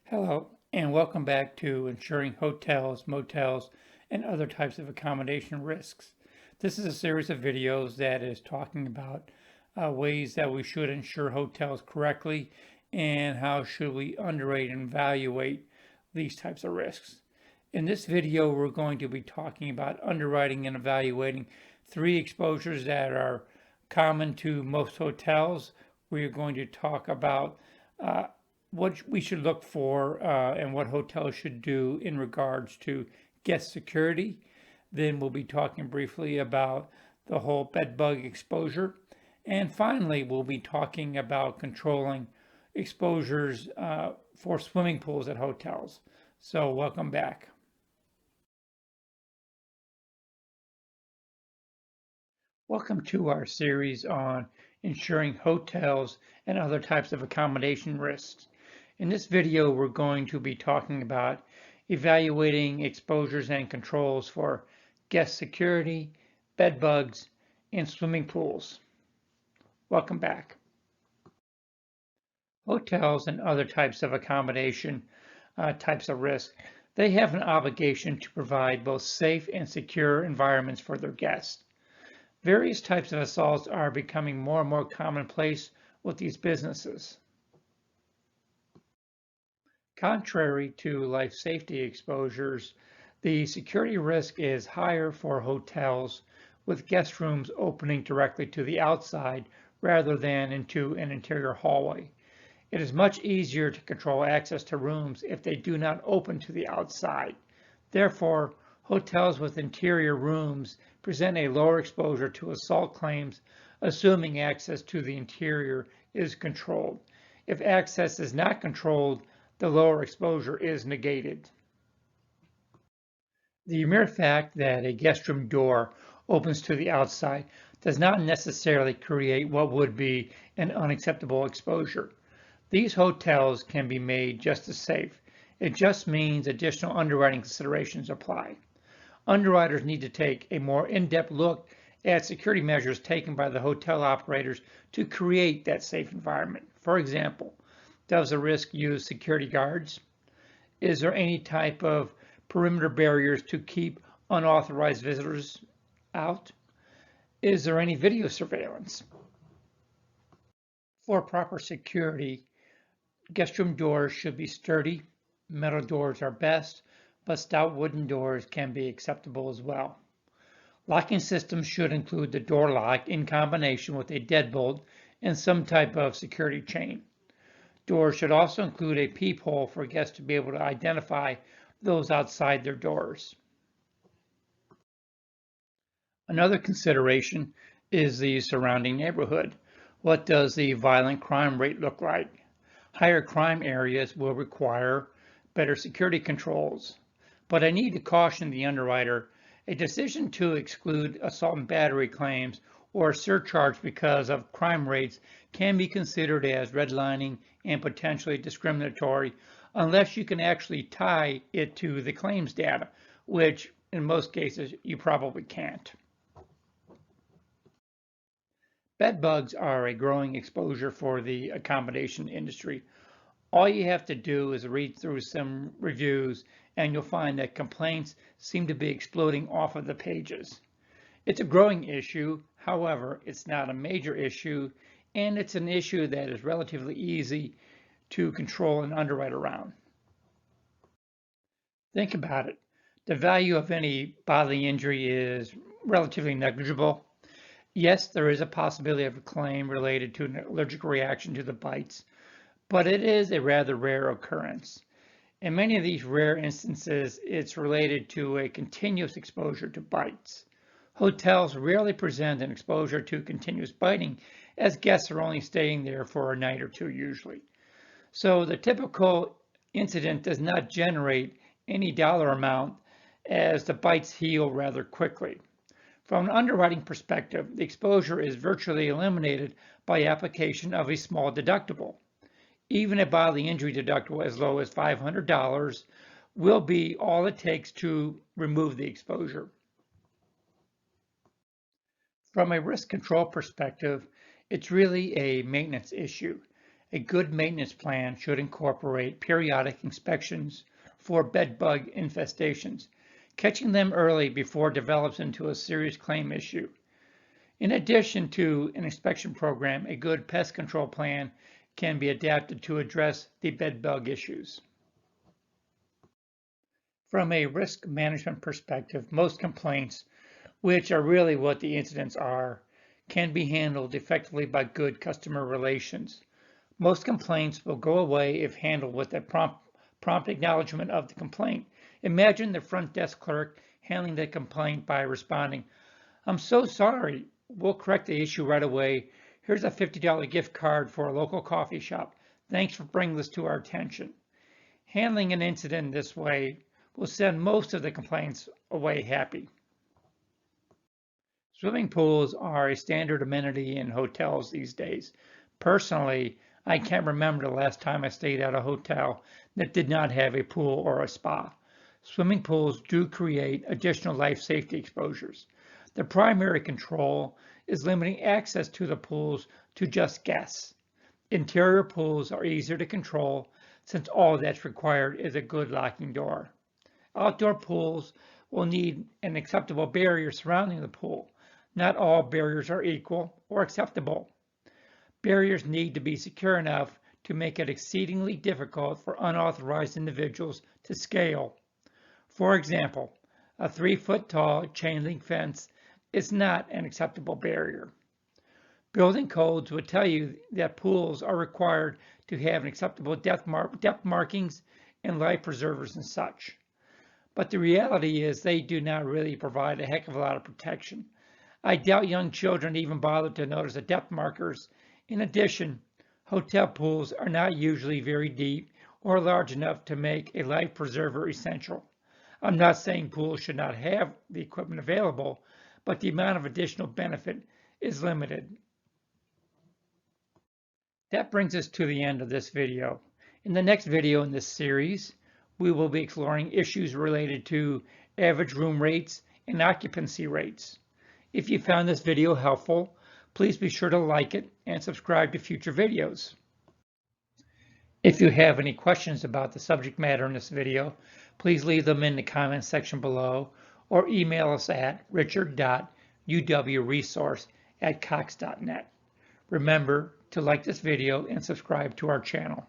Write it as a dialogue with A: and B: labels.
A: Hello, and welcome back to Insuring Hotels, Motels, and Other Types of Accommodation Risks. This is a series of videos that is talking about ways that we should insure hotels correctly and how should we underwrite and evaluate these types of risks. In this video, we're going to be talking about underwriting and evaluating three exposures that are common to most hotels. We're going to talk about what we should look for and what hotels should do in regards to guest security. Then we'll be talking briefly about the whole bed bug exposure. And finally, we'll be talking about controlling exposures for swimming pools at hotels. So welcome back. Welcome to our series on insuring hotels and other types of accommodation risks. In this video, we're going to be talking about evaluating exposures and controls for guest security, bed bugs, and swimming pools. Welcome back. Hotels and other types of accommodation types of risk, they have an obligation to provide both safe and secure environments for their guests. Various types of assaults are becoming more and more commonplace with these businesses. Contrary to life safety exposures, the security risk is higher for hotels with guest rooms opening directly to the outside rather than into an interior hallway. It is much easier to control access to rooms if they do not open to the outside. Therefore, hotels with interior rooms present a lower exposure to assault claims, assuming access to the interior is controlled. If access is not controlled, the lower exposure is negated. The mere fact that a guest room door opens to the outside does not necessarily create what would be an unacceptable exposure. These hotels can be made just as safe. It just means additional underwriting considerations apply. Underwriters need to take a more in-depth look at security measures taken by the hotel operators to create that safe environment. For example, does the risk use security guards? Is there any type of perimeter barriers to keep unauthorized visitors out? Is there any video surveillance? For proper security, guest room doors should be sturdy. Metal doors are best, but stout wooden doors can be acceptable as well. Locking systems should include the door lock in combination with a deadbolt and some type of security chain. Doors should also include a peephole for guests to be able to identify those outside their doors. Another consideration is the surrounding neighborhood. What does the violent crime rate look like? Higher crime areas will require better security controls. But I need to caution the underwriter, a decision to exclude assault and battery claims or surcharge because of crime rates can be considered as redlining and potentially discriminatory unless you can actually tie it to the claims data, which in most cases you probably can't. Bed bugs are a growing exposure for the accommodation industry. All you have to do is read through some reviews and you'll find that complaints seem to be exploding off of the pages. It's a growing issue, however, it's not a major issue, and it's an issue that is relatively easy to control and underwrite around. Think about it. The value of any bodily injury is relatively negligible. Yes, there is a possibility of a claim related to an allergic reaction to the bites, but it is a rather rare occurrence. In many of these rare instances, it's related to a continuous exposure to bites. Hotels rarely present an exposure to continuous biting, as guests are only staying there for a night or two usually. So the typical incident does not generate any dollar amount as the bites heal rather quickly. From an underwriting perspective, the exposure is virtually eliminated by application of a small deductible. Even a bodily injury deductible as low as $500 will be all it takes to remove the exposure. From a risk control perspective, it's really a maintenance issue. A good maintenance plan should incorporate periodic inspections for bed bug infestations, catching them early before it develops into a serious claim issue. In addition to an inspection program, a good pest control plan can be adapted to address the bed bug issues. From a risk management perspective, most complaints, which are really what the incidents are, can be handled effectively by good customer relations. Most complaints will go away if handled with a prompt acknowledgement of the complaint. Imagine the front desk clerk handling the complaint by responding, "I'm so sorry. We'll correct the issue right away. Here's a $50 gift card for a local coffee shop. Thanks for bringing this to our attention." Handling an incident this way will send most of the complaints away happy. Swimming pools are a standard amenity in hotels these days. Personally, I can't remember the last time I stayed at a hotel that did not have a pool or a spa. Swimming pools do create additional life safety exposures. The primary control is limiting access to the pools to just guests. Interior pools are easier to control since all that's required is a good locking door. Outdoor pools will need an acceptable barrier surrounding the pool. Not all barriers are equal or acceptable. Barriers need to be secure enough to make it exceedingly difficult for unauthorized individuals to scale. For example, a 3-foot tall chain link fence is not an acceptable barrier. Building codes would tell you that pools are required to have an acceptable depth markings and life preservers and such. But the reality is they do not really provide a heck of a lot of protection. I doubt young children even bother to notice the depth markers. In addition, hotel pools are not usually very deep or large enough to make a life preserver essential. I'm not saying pools should not have the equipment available, but the amount of additional benefit is limited. That brings us to the end of this video. In the next video in this series, we will be exploring issues related to average room rates and occupancy rates. If you found this video helpful, please be sure to like it and subscribe to future videos. If you have any questions about the subject matter in this video, please leave them in the comments section below or email us at richard.uwresource@cox.net. Remember to like this video and subscribe to our channel.